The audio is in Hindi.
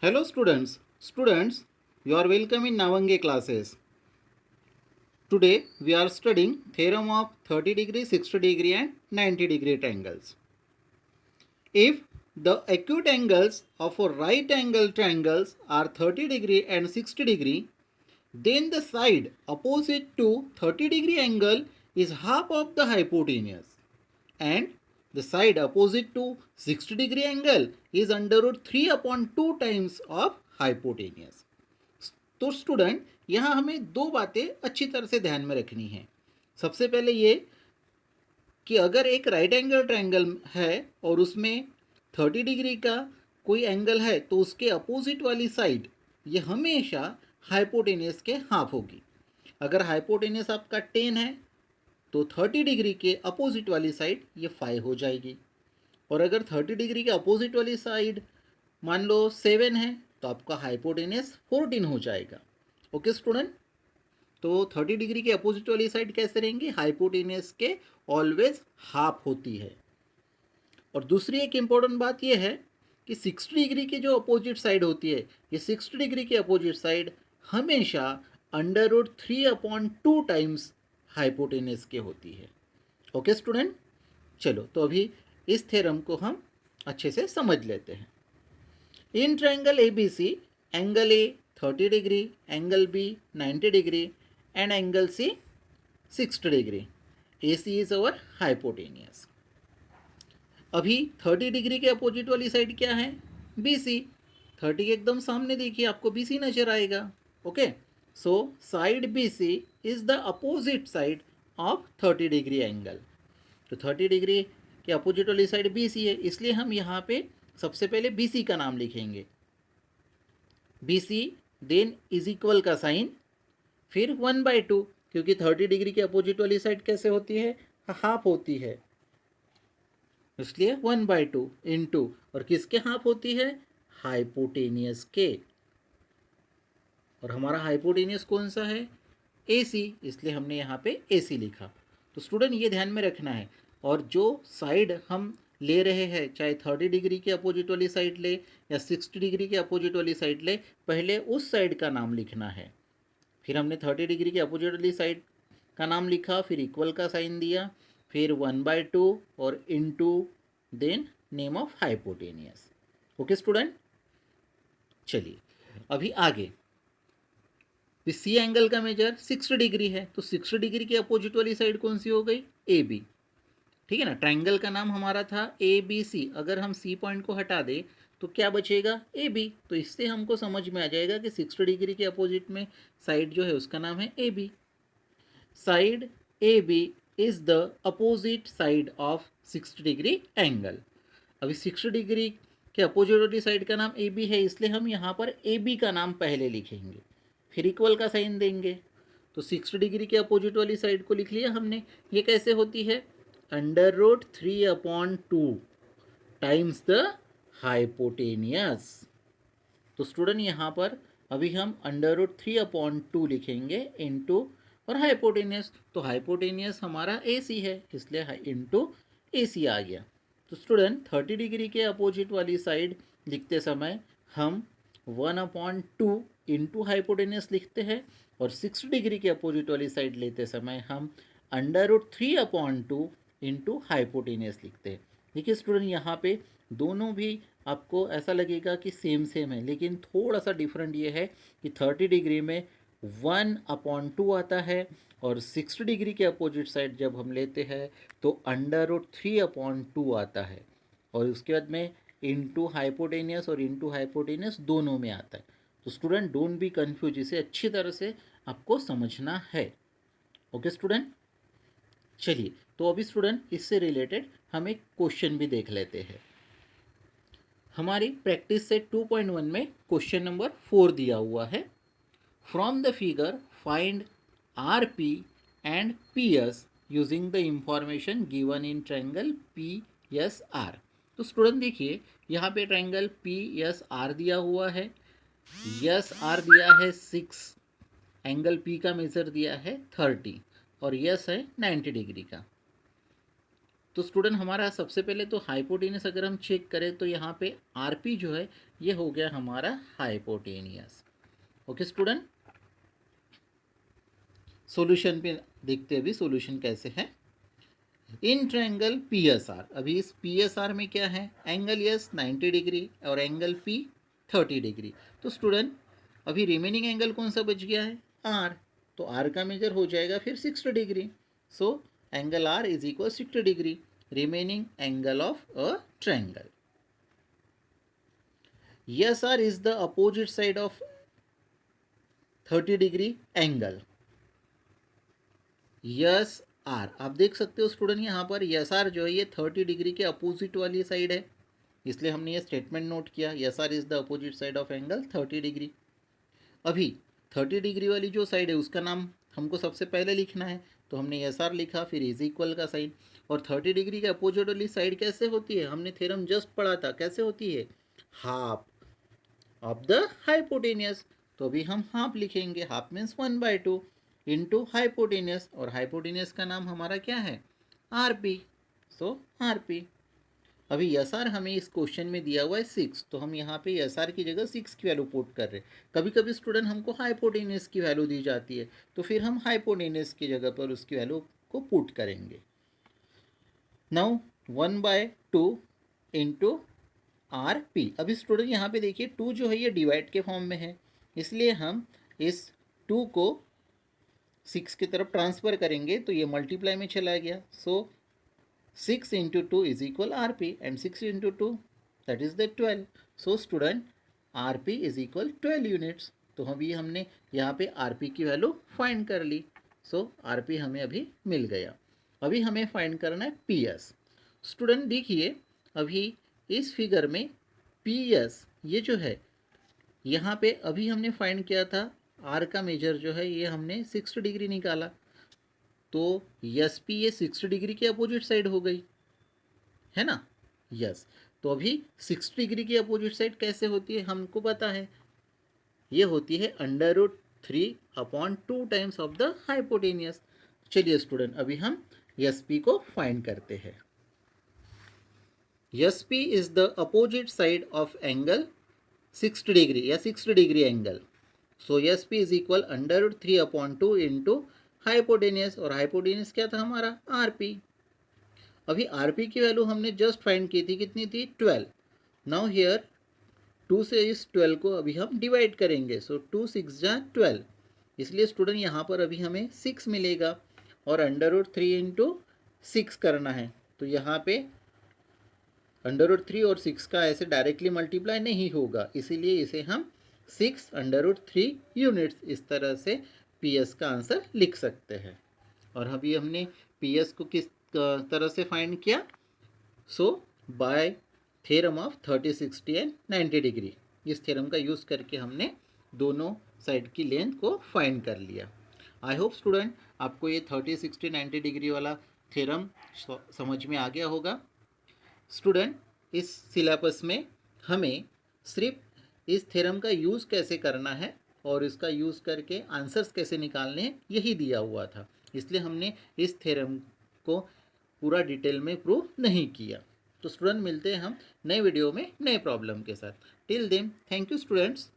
Hello students, you are welcome in Navange classes. Today we are studying theorem of 30 degree, 60 degree and 90 degree triangles. If the acute angles of a right angle triangles are 30 degree and 60 degree, then the side opposite to 30 degree angle is half of the hypotenuse, and the side opposite to 60 degree angle is under root 3 upon 2 times of hypotenuse. तो स्टूडेंट यहाँ हमें दो बातें अच्छी तरह से ध्यान में रखनी है। सबसे पहले ये कि अगर एक राइट एंगल ट्रायंगल है और उसमें 30 डिग्री का कोई एंगल है तो उसके अपोजिट वाली साइड ये हमेशा हाइपोटेनियस के हाफ होगी। अगर हाइपोटेनियस आपका 10 है तो 30 डिग्री के अपोजिट वाली साइड ये 5 हो जाएगी, और अगर 30 डिग्री के अपोजिट वाली साइड मान लो 7 है तो आपका हाइपोटेनियस 14 हो जाएगा। ओके स्टूडेंट, तो 30 डिग्री के अपोजिट वाली साइड कैसे रहेंगी? हाइपोटेनियस के ऑलवेज हाफ होती है। और दूसरी एक इम्पोर्टेंट बात यह है कि 60 डिग्री की जो अपोजिट साइड होती है, ये 60 डिग्री की अपोजिट साइड हमेशा under root 3 upon 2 times hypotenuse के होती है। ओके स्टूडेंट, चलो तो अभी इस थ्योरम को हम अच्छे से समझ लेते हैं। In triangle ABC, angle A 30 degree, angle B 90 degree and angle C 60 degree. AC is our hypotenuse. अभी 30 डिग्री के अपोजिट वाली साइड क्या है? BC। 30 के एकदम सामने देखिए आपको BC नजर आएगा। Okay, so side BC is the opposite side of 30 degree angle. तो 30 डिग्री के अपोजिट वाली साइड BC है, इसलिए हम यहाँ पे सबसे पहले BC का नाम लिखेंगे। BC देन इज इक्वल का साइन, फिर 1/2, क्योंकि 30 डिग्री के अपोजिट वाली साइड कैसे होती है? हाफ होती है, इसलिए 1/2 इंटू, और किसके हाफ होती है? हाइपोटेनियस के। और हमारा हाइपोटेनियस कौन सा है? AC, इसलिए हमने यहाँ पे AC लिखा। तो स्टूडेंट ये ध्यान में रखना है, और जो साइड हम ले रहे हैं, चाहे 30 डिग्री के अपोजिट वाली साइड ले या 60 डिग्री के अपोजिट वाली साइड ले, पहले उस साइड का नाम लिखना है। फिर हमने 30 डिग्री के अपोजिट वाली साइड का नाम लिखा, फिर इक्वल का साइन दिया, फिर 1/2 और into, then name of hypotenuse. Okay student, चलिए अभी आगे। सी एंगल का मेजर 60 डिग्री है, तो 60 डिग्री के अपोजिट वाली साइड कौन सी हो गई? AB। ठीक है ना, ट्रायंगल का नाम हमारा था ABC। अगर हम C पॉइंट को हटा दें तो क्या बचेगा? AB। तो इससे हमको समझ में आ जाएगा कि 60 डिग्री के अपोजिट में साइड जो है उसका नाम है AB। Side AB is the opposite side of 60 degree angle. अभी 60 डिग्री के अपोजिट वाली साइड का नाम AB है, इसलिए हम यहाँ पर AB का नाम पहले लिखेंगे, फिर इक्वल का साइन देंगे। तो 60 डिग्री के अपोजिट वाली साइड को लिख लिया हमने। ये कैसे होती है? Under root 3 upon 2 times the hypotenuse. तो स्टूडेंट यहाँ पर अभी हम अंडर रूट 3 अपॉन 2 लिखेंगे इनटू, और हाइपोटेनियस, तो हाइपोटेनियस हमारा AC है, इसलिए इनटू AC आ गया। तो स्टूडेंट 30 डिग्री के अपोजिट वाली साइड लिखते समय हम 1/2 इंटू हाइपोटेनियस लिखते हैं, और 60 डिग्री के अपोजिट वाली साइड लेते समय हम अंडर रूट 3/2 इंटू हाइपोटेनियस लिखते हैं। देखिए स्टूडेंट यहाँ पे दोनों भी आपको ऐसा लगेगा कि सेम सेम है, लेकिन थोड़ा सा डिफरेंट ये है कि 30 डिग्री में 1/2 आता है, और 60 डिग्री के अपोजिट साइड जब हम लेते हैं तो अंडर रूट 3/2 आता है, और उसके बाद में इंटू हाइपोटेनियस और इंटू हाइपोटेनियस दोनों में आता है। तो स्टूडेंट डोंट बी कंफ्यूज, इसे अच्छी तरह से आपको समझना है। ओके स्टूडेंट, चलिए तो अभी स्टूडेंट इससे रिलेटेड हम एक क्वेश्चन भी देख लेते हैं। हमारी प्रैक्टिस सेट 2.1 में क्वेश्चन नंबर 4 दिया हुआ है। From the figure find RP and PS using the information given in triangle PSR। तो स्टूडेंट देखिए यहाँ पे ट्रायंगल PSR दिया हुआ है, SR दिया है 6, एंगल P का मेजर दिया है 30, और यस है 90 डिग्री का। तो स्टूडेंट हमारा सबसे पहले तो हाइपोटेनियस अगर हम चेक करें तो यहाँ पे आरपी जो है ये हो गया हमारा हाइपोटेनियस। ओके स्टूडेंट, सॉल्यूशन पे देखते हैं अभी सॉल्यूशन कैसे है। In triangle P S R, अभी इस पी एस आर में क्या है, एंगल यस 90 डिग्री और एंगल पी 30 डिग्री। तो स्टूडेंट अभी रिमेनिंग एंगल कौन सा बच गया है, आर, तो आर का मेजर हो जाएगा फिर 60 degree. So angle R is equal 60 degree, remaining angle of a triangle. S R is the opposite side of 30 degree angle. S R, आप देख सकते हो स्टूडेंट यहाँ पर यस आर जो है ये 30 डिग्री के अपोजिट वाली साइड है, इसलिए हमने ये स्टेटमेंट नोट किया, S R is the opposite side of angle 30 degree. अभी 30 डिग्री वाली जो साइड है उसका नाम हमको सबसे पहले लिखना है, तो हमने यस आर लिखा, फिर इज इक्वल का साइन। और 30 डिग्री के अपोजिट वाली साइड कैसे होती है, हमने थ्योरम जस्ट पढ़ा था, कैसे होती है, हाफ ऑफ द हाइपोटेनियस। तो अभी हम हाफ लिखेंगे, हाफ मीन्स 1/2 इंटू हाइपोटेनियस, और हाइपोटेनियस का नाम हमारा क्या है, आर पी। सो आर पी। अभी एस आर हमें इस क्वेश्चन में दिया हुआ है 6, तो हम यहाँ पे एस आर की जगह 6 की वैल्यू पुट कर रहे हैं। कभी कभी स्टूडेंट हमको हाइपोटेनियस की वैल्यू दी जाती है, तो फिर हम हाइपोटेनियस की जगह पर उसकी वैल्यू को पुट करेंगे। Now 1/2 into R P. अभी स्टूडेंट यहाँ पे देखिए 2 जो है ये डिवाइड के फॉर्म में है, इसलिए हम इस 2 को 6 की तरफ ट्रांसफ़र करेंगे तो ये मल्टीप्लाई में चला गया। सो 6 into 2 is equal R P, and 6 into 2 that is the 12। So student R P is equal 12 units. तो अभी हमने यहाँ पे आर पी की वैल्यू फाइंड कर ली। सो आर पी हमें अभी मिल गया। अभी हमें फाइंड करना है पी एस। स्टूडेंट देखिए अभी इस फिगर में पी एस ये जो है यहाँ पे अभी हमने फाइंड किया था, आर का मेजर जो है ये हमने 60 डिग्री निकाला, तो यस पी ये 60 डिग्री के अपोजिट साइड हो गई है ना, यस। तो अभी 60 डिग्री की अपोजिट साइड कैसे होती है हमको पता है, ये होती है √3/2 टाइम्स ऑफ द हाइपोटेनियस। चलिए स्टूडेंट अभी हम यस पी को फाइंड करते हैं। Yes P is the opposite side of angle 60 degree या 60 degree angle. So yes P is equal √3/2 into hypotenuse, और हाइपोटेनियस क्या था हमारा, आर पी। अभी आर पी की वैल्यू हमने जस्ट फाइंड की थी, कितनी थी, 12। नाउ हियर 2 से इस 12 को अभी हम डिवाइड करेंगे, सो 2 6 जा 12, इसलिए स्टूडेंट यहाँ पर अभी हमें 6 मिलेगा, और √3 इंटू 6 करना है, तो यहाँ पे √3 और 6 का ऐसे डायरेक्टली मल्टीप्लाई नहीं होगा, इसीलिए इसे हम 6 √3 यूनिट्स इस तरह से पी एस का आंसर लिख सकते हैं। और अभी हमने पी एस को किस तरह से फाइंड किया, so by theorem of 30 60 and 90 degree, इस थ्योरम का यूज़ करके हमने दोनों साइड की लेंथ को फाइंड कर लिया। आई होप स्टूडेंट आपको ये 30 60 90 डिग्री वाला थ्योरम समझ में आ गया होगा। स्टूडेंट इस सिलेबस में हमें सिर्फ इस थ्योरम का यूज़ कैसे करना है और इसका यूज़ करके आंसर्स कैसे निकालने हैं यही दिया हुआ था, इसलिए हमने इस थ्योरम को पूरा डिटेल में प्रूव नहीं किया। तो स्टूडेंट मिलते हैं हम नए वीडियो में नए प्रॉब्लम के साथ। Till then thank you students.